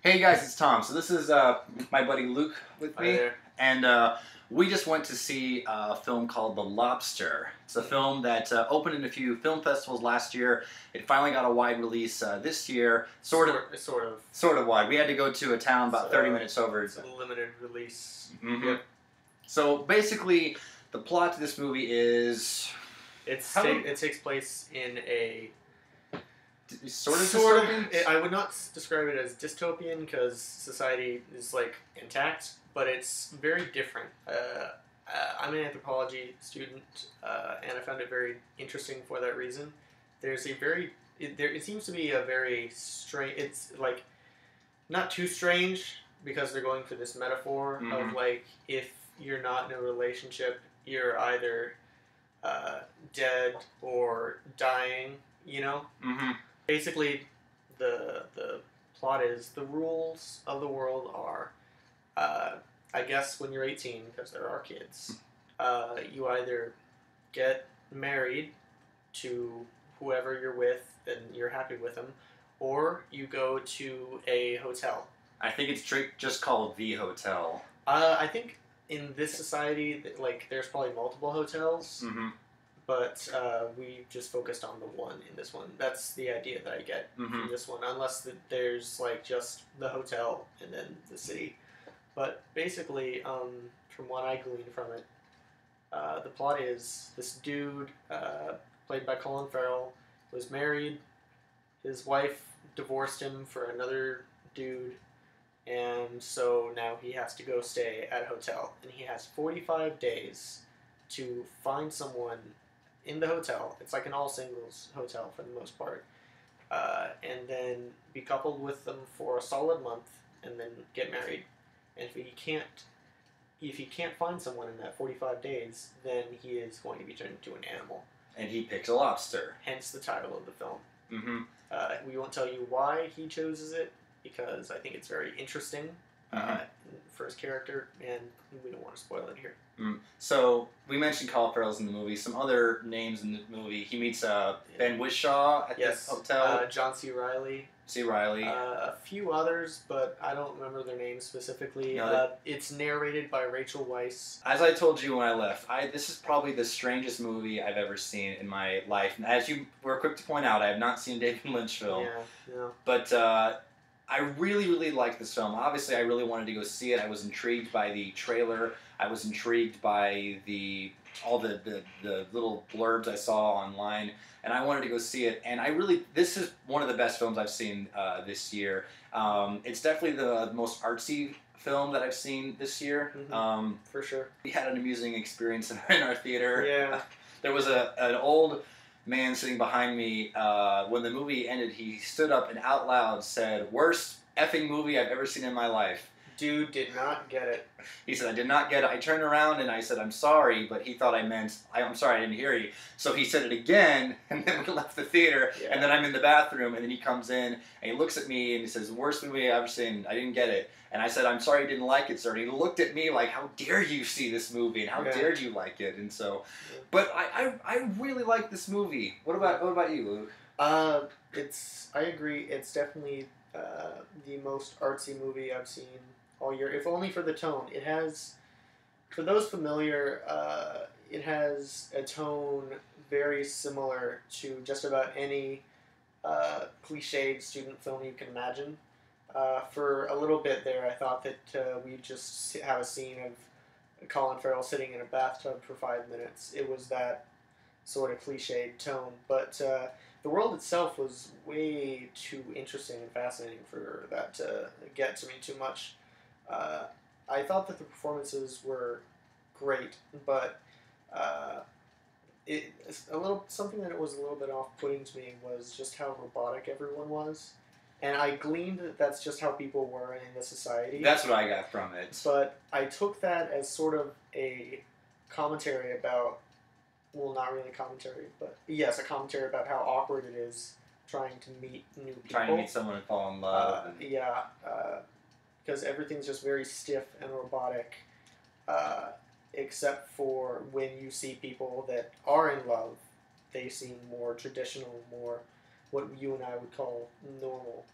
Hey guys, it's Tom. So this is my buddy Luke with Hi me, there. and we just went to see a film called The Lobster. It's a film that opened in a few film festivals last year. It finally got a wide release this year, sort of wide. We had to go to a town about 30 minutes over. It's a limited release. Mm-hmm. Yep. So basically, the plot to this movie is It takes place in a sort of dystopian? I would not describe it as dystopian because society is like intact, but it's very different. I'm an anthropology student, and I found it very interesting for that reason. There's a very it seems to be a very strange. It's like not too strange because they're going for this metaphor of like if you're not in a relationship, you're either dead or dying. You know. Mm-hmm. Basically, the plot is the rules of the world are, I guess when you're 18, because there are kids, you either get married to whoever you're with and you're happy with them, or you go to a hotel. I think it's just called The Hotel. I think in this society, like there's probably multiple hotels. Mm-hmm. But we just focused on the one in this one. That's the idea that I get from this one. Unless there's like just the hotel and then the city. But basically, from what I gleaned from it, the plot is this dude, played by Colin Farrell, was married. His wife divorced him for another dude. And so now he has to go stay at a hotel. And he has 45 days to find someone in the hotel. It's like an all-singles hotel for the most part. And then be coupled with them for a solid month and then get married. And if he can't find someone in that 45 days, then he is going to be turned into an animal. And he picks a lobster. Hence the title of the film. Mm-hmm. We won't tell you why he chooses it, because I think it's very interesting for his character, and we don't want to spoil it here. So, we mentioned Colin Farrell's in the movie. Some other names in the movie. He meets Ben Whishaw at the hotel. John C. Reilly. A few others, but I don't remember their names specifically. No, it's narrated by Rachel Weisz. As I told you when I left, this is probably the strangest movie I've ever seen in my life. And as you were quick to point out, I have not seen a David Lynch film. Yeah. But I really, really liked this film. Obviously, I really wanted to go see it. I was intrigued by the trailer. I was intrigued by all the little blurbs I saw online, and I wanted to go see it. And this is one of the best films I've seen this year. It's definitely the most artsy film that I've seen this year. For sure. We had an amusing experience in our theater. Yeah. There was an old man sitting behind me. When the movie ended, he stood up and out loud said, "Worst effing movie I've ever seen in my life." Dude did not get it. He said, "I did not get it." I turned around and I said, "I'm sorry," but he thought I meant, "I'm sorry, I didn't hear you." So he said it again, and then we left the theater, and then I'm in the bathroom, and then he comes in, and he looks at me, and he says, "Worst movie I've ever seen, I didn't get it." And I said, "I'm sorry you didn't like it, sir." And he looked at me like, "How dare you see this movie, and how dare you like it?" And so, but I really like this movie. What about you, Luke? I agree. It's definitely the most artsy movie I've seen all year, if only for the tone. It has, for those familiar, it has a tone very similar to just about any cliched student film you can imagine. For a little bit there, I thought that we'd just have a scene of Colin Farrell sitting in a bathtub for 5 minutes. It was that sort of cliched tone, but the world itself was way too interesting and fascinating for that to get to me too much. I thought that the performances were great, but something that was a little bit off-putting to me was just how robotic everyone was. And I gleaned that that's just how people were in the society. That's what I got from it. But I took that as sort of a commentary about, well, not really a commentary, but yes, a commentary about how awkward it is trying to meet new people. Trying to meet someone and fall in love. Because everything's just very stiff and robotic, except for when you see people that are in love, they seem more traditional, more what you and I would call normal.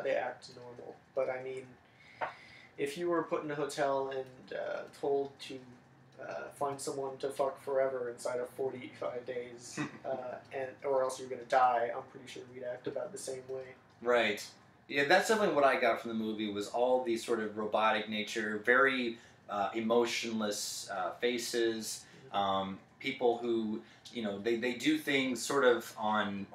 they act normal. But I mean, if you were put in a hotel and told to find someone to fuck forever inside of 45 days, or else you're gonna die, I'm pretty sure we'd act about the same way. Right. Yeah, that's definitely what I got from the movie, was all the sort of robotic nature, very emotionless faces, people who, they do things sort of on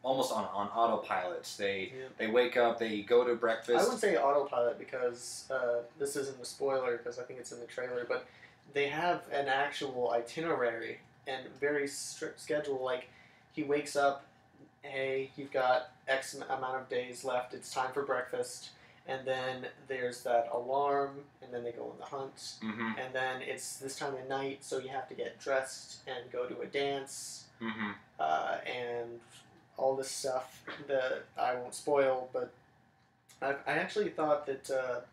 almost on autopilot. They wake up, they go to breakfast. I wouldn't say autopilot because this isn't a spoiler because I think it's in the trailer, but they have an actual itinerary and very strict schedule. Like, he wakes up, hey, you've got X amount of days left, it's time for breakfast, and then there's that alarm, and then they go on the hunt, and then it's this time of night, so you have to get dressed and go to a dance, and all this stuff that I won't spoil, but I actually thought that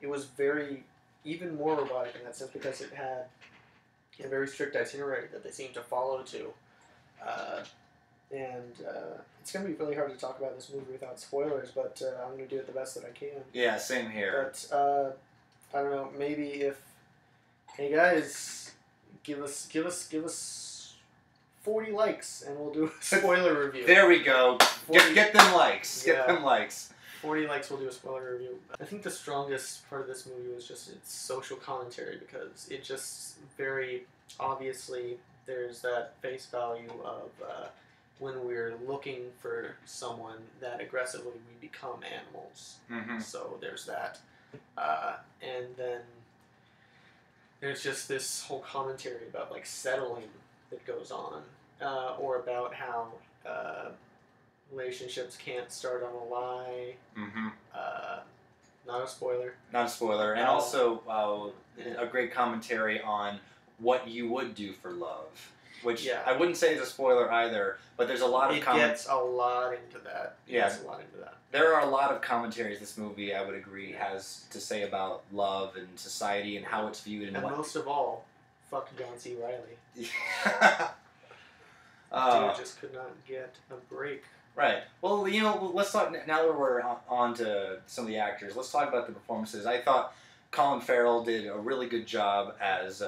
it was even more robotic in that sense because it had a very strict itinerary that they seemed to follow to. And it's going to be really hard to talk about this movie without spoilers, but I'm going to do it the best that I can. Yeah, same here. But I don't know, maybe if, hey guys, give us 40 likes and we'll do a spoiler review. There we go. Get them likes. Get them likes. 40 likes, we'll do a spoiler review. I think the strongest part of this movie was just its social commentary because it just very obviously there's that face value of when we're looking for someone that aggressively we become animals. So there's that. And then there's just this whole commentary about like settling that goes on, or about how relationships can't start on a lie. Not a spoiler. Not a spoiler. And also a great commentary on what you would do for love. Which I wouldn't say is a spoiler either, but there's a lot of It gets a lot into that. There are a lot of commentaries this movie, I would agree, has to say about love and society and how it's viewed. And most of all, fuck John C. Reilly. Dude just could not get a break. Right. Well, let's talk, now that we're on to some of the actors, let's talk about the performances. I thought Colin Farrell did a really good job as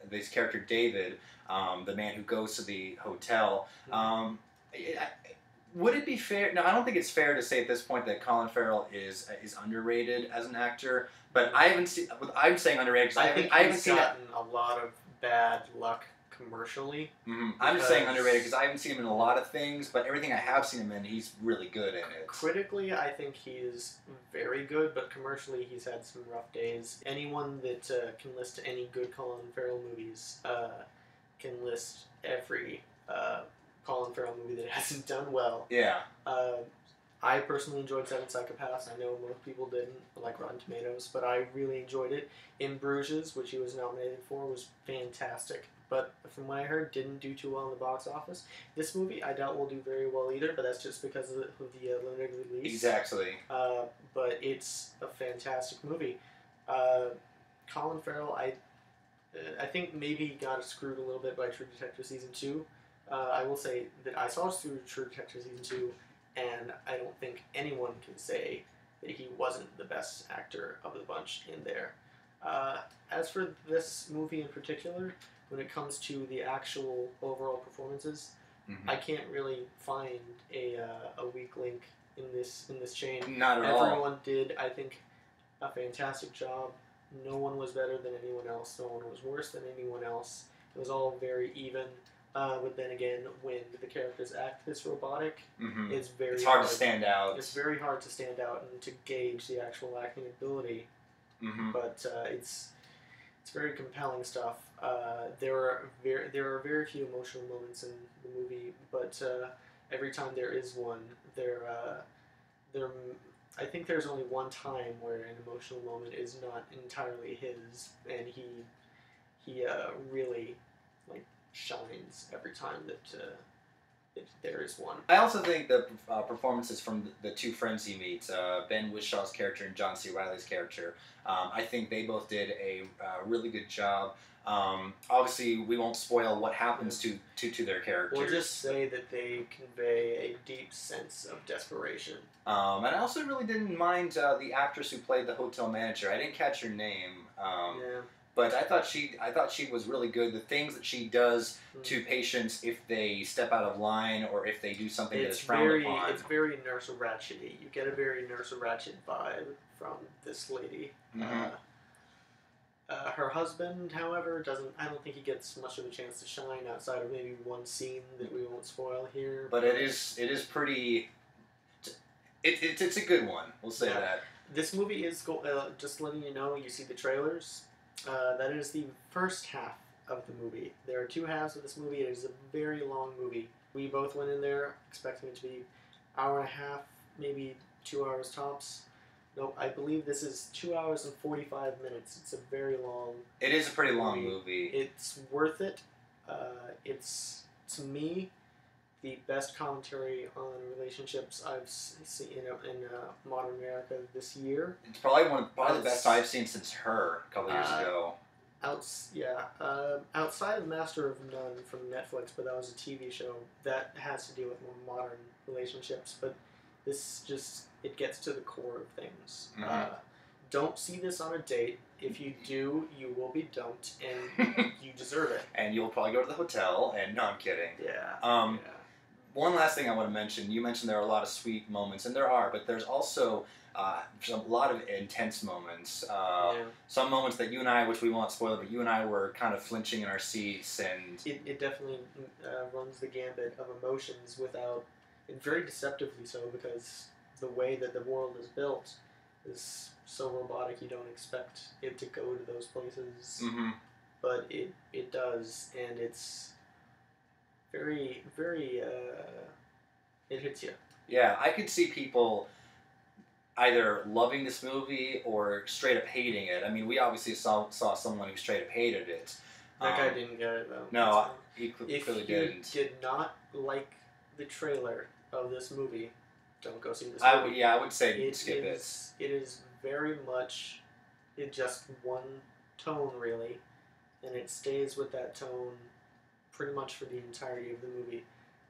this character David, the man who goes to the hotel. Would it be fair? No, I don't think it's fair to say at this point that Colin Farrell is underrated as an actor. But I haven't seen. I'm saying underrated because I haven't seen a lot of bad luck commercially. I'm just saying underrated because I haven't seen him in a lot of things. But everything I have seen him in, he's really good in it. Critically, I think he's very good, but commercially, he's had some rough days. Anyone that can list any good Colin Farrell movies can list every Colin Farrell movie that hasn't done well. Yeah. I personally enjoyed Seven Psychopaths. I know most people didn't, like Rotten Tomatoes, but I really enjoyed it. In Bruges, which he was nominated for, was fantastic. But from what I heard, didn't do too well in the box office. This movie, I doubt will do very well either, but that's just because of the limited release. Exactly. But it's a fantastic movie. Colin Farrell, I think maybe got screwed a little bit by True Detective Season 2. I will say that I saw True Detective Season 2, and I don't think anyone can say that he wasn't the best actor of the bunch in there. As for this movie in particular, when it comes to the actual overall performances, I can't really find a weak link in this chain. Not at all. Everyone did, I think, a fantastic job. No one was better than anyone else. No one was worse than anyone else. It was all very even. But then again, when the characters act this robotic, it's hard to stand out. It's very hard to stand out and to gauge the actual acting ability. But it's very compelling stuff. There are very few emotional moments in the movie, but every time there is one, I think there's only one time where an emotional moment is not entirely his, and he really like shines every time there is one. I also think the performances from the two friends he meets, Ben Wishaw's character and John C. Reilly's character, I think they both did a really good job. Obviously, we won't spoil what happens to their characters. We'll just say that they convey a deep sense of desperation. And I also really didn't mind the actress who played the hotel manager. I didn't catch her name. Yeah. But I thought she was really good. The things that she does to patients if they step out of line or if they do something that is frowned upon. It's very Nurse Ratchet-y. You get a very Nurse Ratchet vibe from this lady. Mm-hmm. Her husband, however, I don't think he gets much of a chance to shine outside of maybe one scene that we won't spoil here. But it is pretty. It's a good one. We'll say that. This movie is just letting you know. You see the trailers. That is the first half of the movie. There are two halves of this movie. It is a very long movie. We both went in there expecting it to be hour and a half, maybe 2 hours tops. Nope, I believe this is 2 hours and 45 minutes. It's a very long. It is a pretty long movie. It's worth it. It's, to me, the best commentary on relationships I've seen in modern America this year. It's probably the best I've seen since Her a couple years ago. Outside of Master of None from Netflix, but that was a TV show that has to deal with more modern relationships. But this it gets to the core of things. Mm-hmm. Don't see this on a date. If you do, you will be dumped, and you deserve it. And you'll probably go to the hotel. And no, I'm kidding. Yeah. One last thing I want to mention. You mentioned there are a lot of sweet moments, and there are, but there's also a lot of intense moments. Some moments that you and I, which we won't spoil, but you and I were kind of flinching in our seats, and it definitely runs the gambit of emotions and very deceptively so, because the way that the world is built is so robotic. You don't expect it to go to those places, but it does, and it's very, very, it hits you. Yeah, I could see people either loving this movie or straight up hating it. I mean, we obviously saw someone who straight up hated it. That guy didn't get it, though. No, he clearly didn't. If you did not like the trailer of this movie, don't go see this movie. I would say skip it. It is very much just one tone, really, and it stays with that tone pretty much for the entirety of the movie.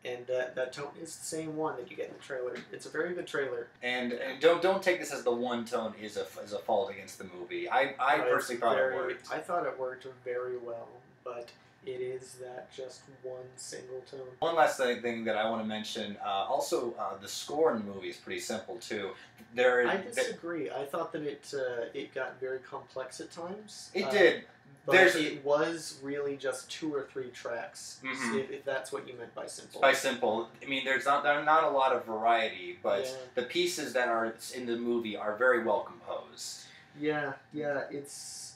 And that tone is the same one that you get in the trailer. It's a very good trailer. And don't take this as the one tone is a fault against the movie. I personally thought it worked. I thought it worked very well, but it is that just one single tone. One last thing that I want to mention. Also, the score in the movie is pretty simple too. I disagree. I thought that it got very complex at times. It did. But it was really just 2 or 3 tracks, if that's what you meant by simple. By simple, I mean there are not a lot of variety, but the pieces that are in the movie are very well composed. Yeah, it's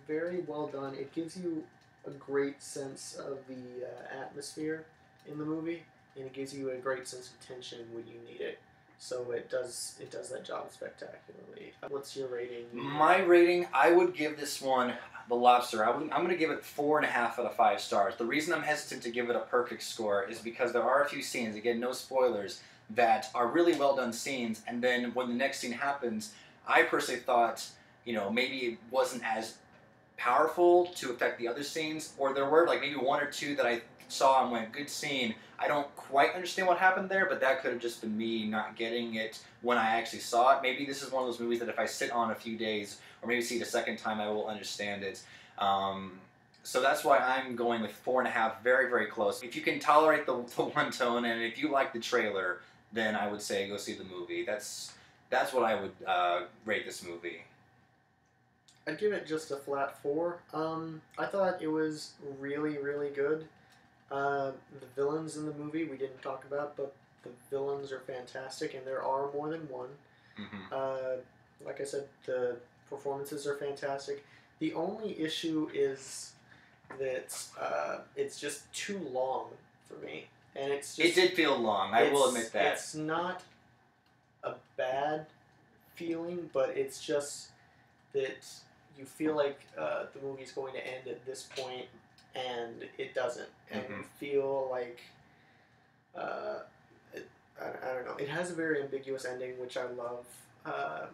very well done. It gives you a great sense of the atmosphere in the movie, and it gives you a great sense of tension when you need it. So it does that job spectacularly. What's your rating? My rating, I would give this one the Lobster. I'm going to give it 4.5 out of 5 stars. The reason I'm hesitant to give it a perfect score is because there are a few scenes, again, no spoilers, that are really well done scenes, and then when the next scene happens, I personally thought, maybe it wasn't as powerful to affect the other scenes, or there were like maybe 1 or 2 that I saw and went, good scene. I don't quite understand what happened there, but that could have just been me not getting it when I actually saw it. Maybe this is one of those movies that if I sit on a few days, or maybe see it a second time, I will understand it. So that's why I'm going with 4.5, very, very close. If you can tolerate the one tone, and if you like the trailer, then I would say go see the movie. That's what I would rate this movie. I'd give it just a flat 4. I thought it was really, really good. The villains in the movie we didn't talk about, but the villains are fantastic, and there are more than one. Like I said, the performances are fantastic. The only issue is that it's just too long for me, and it's just, it did feel long. I will admit that. It's not a bad feeling, but it's just that you feel like the movie's going to end at this point, and it doesn't. And you feel like don't know. It has a very ambiguous ending, which I love.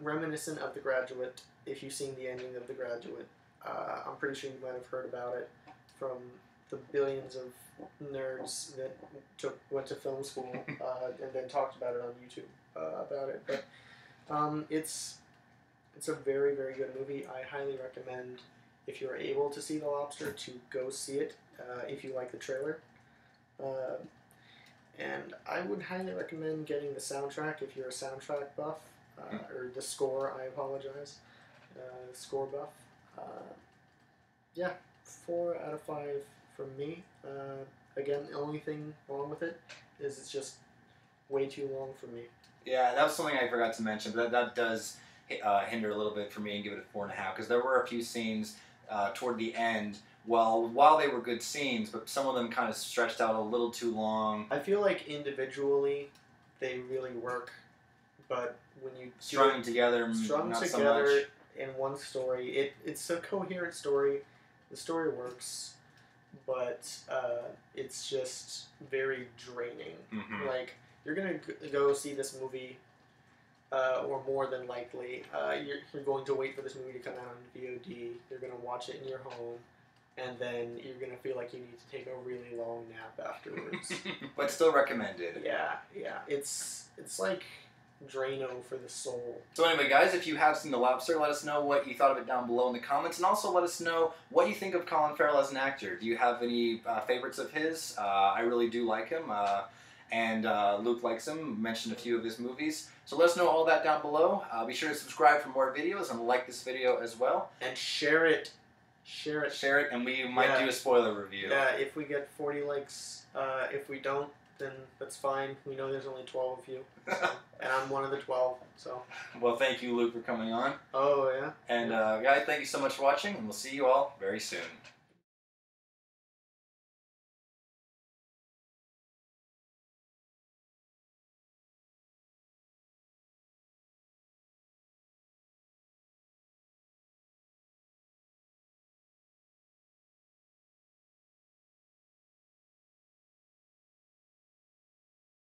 Reminiscent of The Graduate. If you've seen the ending of The Graduate, I'm pretty sure you might have heard about it from the billions of nerds that went to film school and then talked about it on YouTube about it. But it's a very, very good movie. I highly recommend, if you're able to see The Lobster, to go see it if you like the trailer. And I would highly recommend getting the soundtrack if you're a soundtrack buff, or the score, I apologize, score buff. Yeah, 4 out of 5 from me. Again, the only thing wrong with it is it's just way too long for me. Yeah, that was something I forgot to mention, but that does hinder a little bit for me and give it a 4.5, because there were a few scenes toward the end, while they were good scenes, but some of them kind of stretched out a little too long. I feel like individually they really work, but when you strung together not so much. In one story, it's a coherent story. The story works, but it's just very draining. Mm-hmm. Like, you're gonna go see this movie, or more than likely, you're going to wait for this movie to come out on VOD. You're gonna watch it in your home, and then you're gonna feel like you need to take a really long nap afterwards. But still recommended. Yeah. It's like Drano for the soul. So anyway, guys, if you have seen The Lobster, let us know what you thought of it down below in the comments, and also let us know what you think of Colin Farrell as an actor. Do you have any favorites of his? I really do like him, and Luke likes him, mentioned a few of his movies. So let us know all that down below. Be sure to subscribe for more videos, and like this video as well. And share it. Share it, and we might do a spoiler review. Yeah, if we get 40 likes. If we don't, then that's fine. We know there's only 12 of you, so, and I'm one of the 12. So. Well, thank you, Luke, for coming on. Oh yeah. And guys, thank you so much for watching, and we'll see you all very soon.